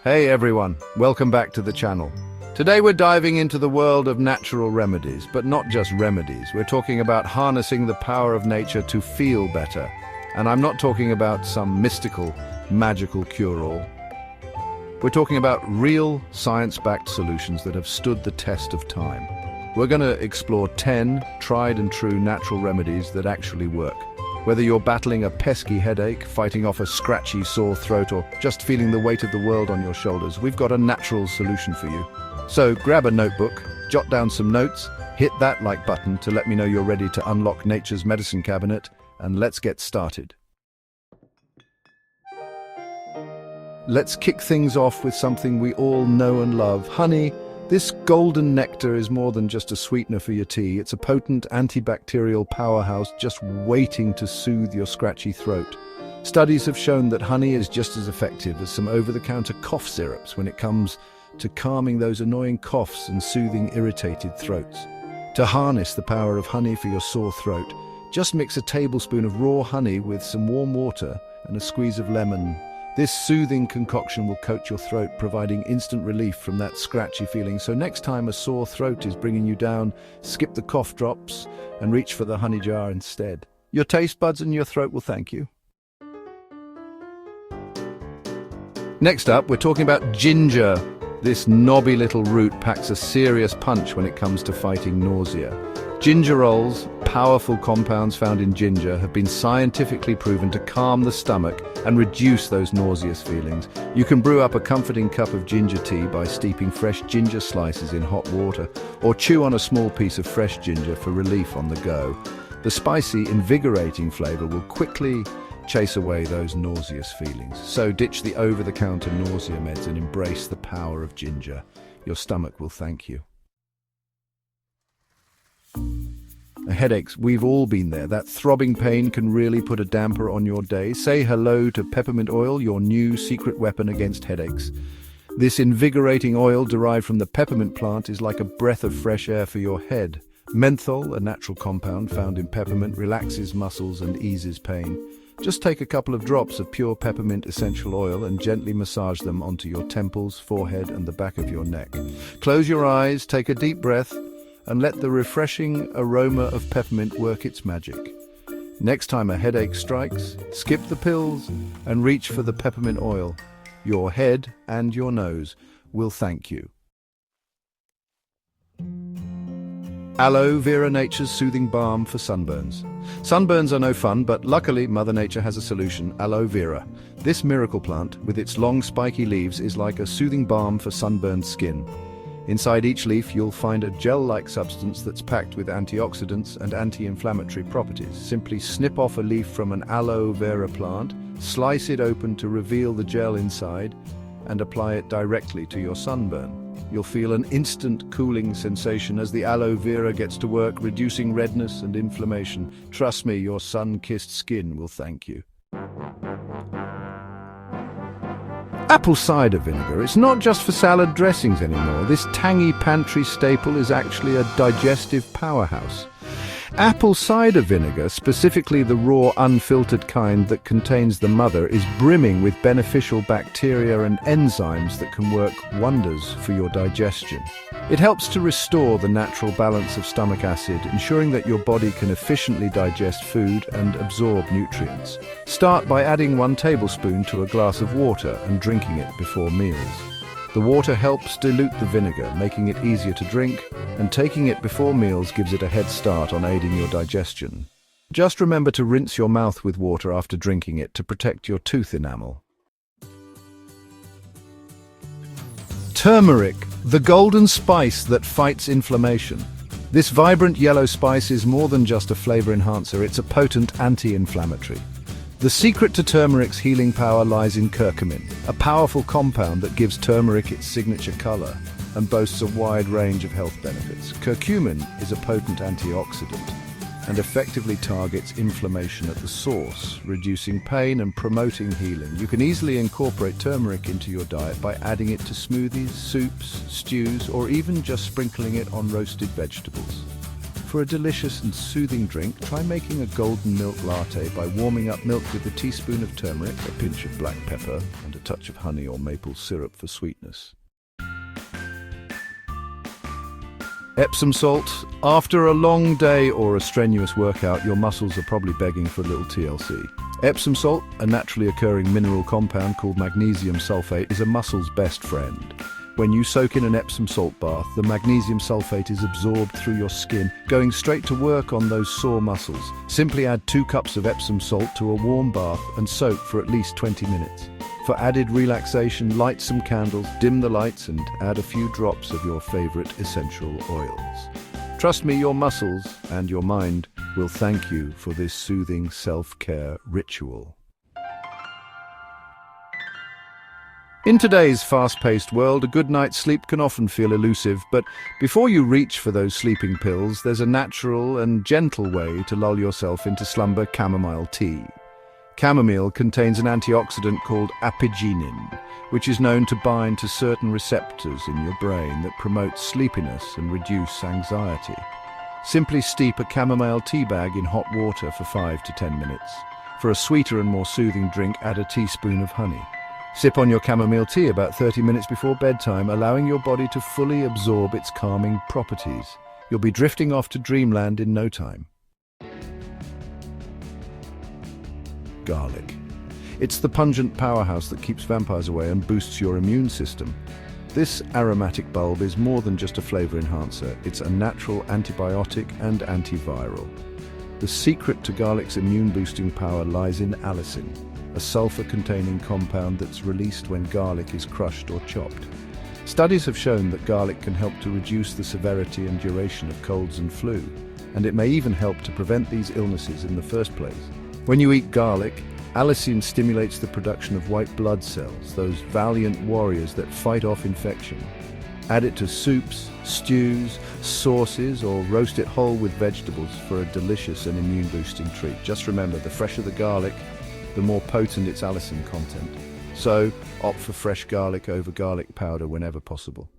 Hey everyone, welcome back to the channel. Today we're diving into the world of natural remedies, but not just remedies. We're talking about harnessing the power of nature to feel better. And I'm not talking about some mystical, magical cure-all. We're talking about real, science-backed solutions that have stood the test of time. We're going to explore 10 tried and true natural remedies that actually work. Whether you're battling a pesky headache, fighting off a scratchy sore throat, or just feeling the weight of the world on your shoulders, we've got a natural solution for you. So grab a notebook, jot down some notes, hit that like button to let me know you're ready to unlock nature's medicine cabinet, and let's get started. Let's kick things off with something we all know and love, honey. This golden nectar is more than just a sweetener for your tea. It's a potent antibacterial powerhouse just waiting to soothe your scratchy throat. Studies have shown that honey is just as effective as some over-the-counter cough syrups when it comes to calming those annoying coughs and soothing irritated throats. To harness the power of honey for your sore throat, just mix a tablespoon of raw honey with some warm water and a squeeze of lemon. This soothing concoction will coat your throat, providing instant relief from that scratchy feeling. So next time a sore throat is bringing you down, skip the cough drops and reach for the honey jar instead. Your taste buds and your throat will thank you. Next up, we're talking about ginger. This knobby little root packs a serious punch when it comes to fighting nausea. Gingerols, powerful compounds found in ginger, have been scientifically proven to calm the stomach and reduce those nauseous feelings. You can brew up a comforting cup of ginger tea by steeping fresh ginger slices in hot water, or chew on a small piece of fresh ginger for relief on the go. The spicy, invigorating flavor will quickly chase away those nauseous feelings. So ditch the over-the-counter nausea meds and embrace the power of ginger. Your stomach will thank you. Headaches, we've all been there. That throbbing pain can really put a damper on your day. Say hello to peppermint oil, your new secret weapon against headaches. This invigorating oil derived from the peppermint plant is like a breath of fresh air for your head. Menthol, a natural compound found in peppermint, relaxes muscles and eases pain. Just take a couple of drops of pure peppermint essential oil and gently massage them onto your temples, forehead, and the back of your neck. Close your eyes, take a deep breath, and let the refreshing aroma of peppermint work its magic. Next time a headache strikes, skip the pills and reach for the peppermint oil. Your head and your nose will thank you. Aloe vera, nature's soothing balm for sunburns. Sunburns are no fun, but luckily Mother Nature has a solution: aloe vera. This miracle plant, with its long spiky leaves, is like a soothing balm for sunburned skin. Inside each leaf, you'll find a gel-like substance that's packed with antioxidants and anti-inflammatory properties. Simply snip off a leaf from an aloe vera plant, slice it open to reveal the gel inside, and apply it directly to your sunburn. You'll feel an instant cooling sensation as the aloe vera gets to work, reducing redness and inflammation. Trust me, your sun-kissed skin will thank you. Apple cider vinegar. It's not just for salad dressings anymore. This tangy pantry staple is actually a digestive powerhouse. Apple cider vinegar, specifically the raw, unfiltered kind that contains the mother, is brimming with beneficial bacteria and enzymes that can work wonders for your digestion. It helps to restore the natural balance of stomach acid, ensuring that your body can efficiently digest food and absorb nutrients. Start by adding 1 tablespoon to a glass of water and drinking it before meals. The water helps dilute the vinegar, making it easier to drink, and taking it before meals gives it a head start on aiding your digestion. Just remember to rinse your mouth with water after drinking it to protect your tooth enamel. Turmeric, the golden spice that fights inflammation. This vibrant yellow spice is more than just a flavor enhancer, it's a potent anti-inflammatory. The secret to turmeric's healing power lies in curcumin, a powerful compound that gives turmeric its signature color and boasts a wide range of health benefits. Curcumin is a potent antioxidant and effectively targets inflammation at the source, reducing pain and promoting healing. You can easily incorporate turmeric into your diet by adding it to smoothies, soups, stews, or even just sprinkling it on roasted vegetables. For a delicious and soothing drink, try making a golden milk latte by warming up milk with a teaspoon of turmeric, a pinch of black pepper, and a touch of honey or maple syrup for sweetness. Epsom salt. After a long day or a strenuous workout, your muscles are probably begging for a little TLC. Epsom salt, a naturally occurring mineral compound called magnesium sulfate, is a muscle's best friend. When you soak in an Epsom salt bath, the magnesium sulfate is absorbed through your skin, going straight to work on those sore muscles. Simply add 2 cups of Epsom salt to a warm bath and soak for at least 20 minutes. For added relaxation, light some candles, dim the lights, and add a few drops of your favorite essential oils. Trust me, your muscles and your mind will thank you for this soothing self-care ritual. In today's fast-paced world, a good night's sleep can often feel elusive, but before you reach for those sleeping pills, there's a natural and gentle way to lull yourself into slumber: chamomile tea. Chamomile contains an antioxidant called apigenin, which is known to bind to certain receptors in your brain that promote sleepiness and reduce anxiety. Simply steep a chamomile tea bag in hot water for 5 to 10 minutes. For a sweeter and more soothing drink, add a teaspoon of honey. Sip on your chamomile tea about 30 minutes before bedtime, allowing your body to fully absorb its calming properties. You'll be drifting off to dreamland in no time. Garlic. It's the pungent powerhouse that keeps vampires away and boosts your immune system. This aromatic bulb is more than just a flavor enhancer. It's a natural antibiotic and antiviral. The secret to garlic's immune-boosting power lies in allicin, a sulfur-containing compound that's released when garlic is crushed or chopped. Studies have shown that garlic can help to reduce the severity and duration of colds and flu, and it may even help to prevent these illnesses in the first place. When you eat garlic, allicin stimulates the production of white blood cells, those valiant warriors that fight off infection. Add it to soups, stews, sauces, or roast it whole with vegetables for a delicious and immune-boosting treat. Just remember, the fresher the garlic, the more potent its allicin content. So, opt for fresh garlic over garlic powder whenever possible.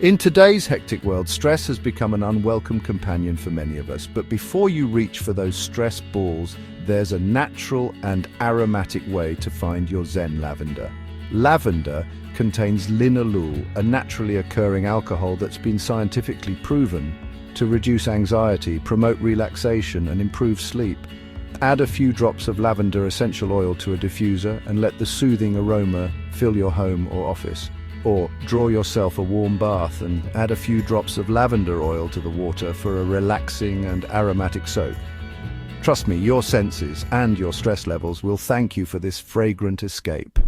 In today's hectic world, stress has become an unwelcome companion for many of us. But before you reach for those stress balls, there's a natural and aromatic way to find your Zen lavender. Lavender contains linalool, a naturally occurring alcohol that's been scientifically proven to reduce anxiety, promote relaxation, and improve sleep. Add a few drops of lavender essential oil to a diffuser and let the soothing aroma fill your home or office. Or draw yourself a warm bath and add a few drops of lavender oil to the water for a relaxing and aromatic soak. Trust me, your senses and your stress levels will thank you for this fragrant escape.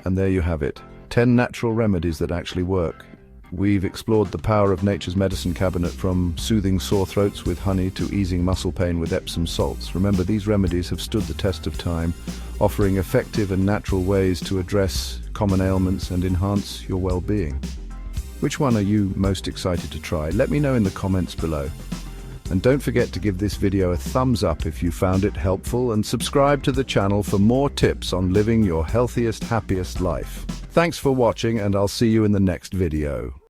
And there you have it, 10 natural remedies that actually work. We've explored the power of nature's medicine cabinet, from soothing sore throats with honey to easing muscle pain with Epsom salts. Remember, these remedies have stood the test of time, offering effective and natural ways to address common ailments and enhance your well-being. Which one are you most excited to try? Let me know in the comments below. And don't forget to give this video a thumbs up if you found it helpful, and subscribe to the channel for more tips on living your healthiest, happiest life. Thanks for watching, and I'll see you in the next video.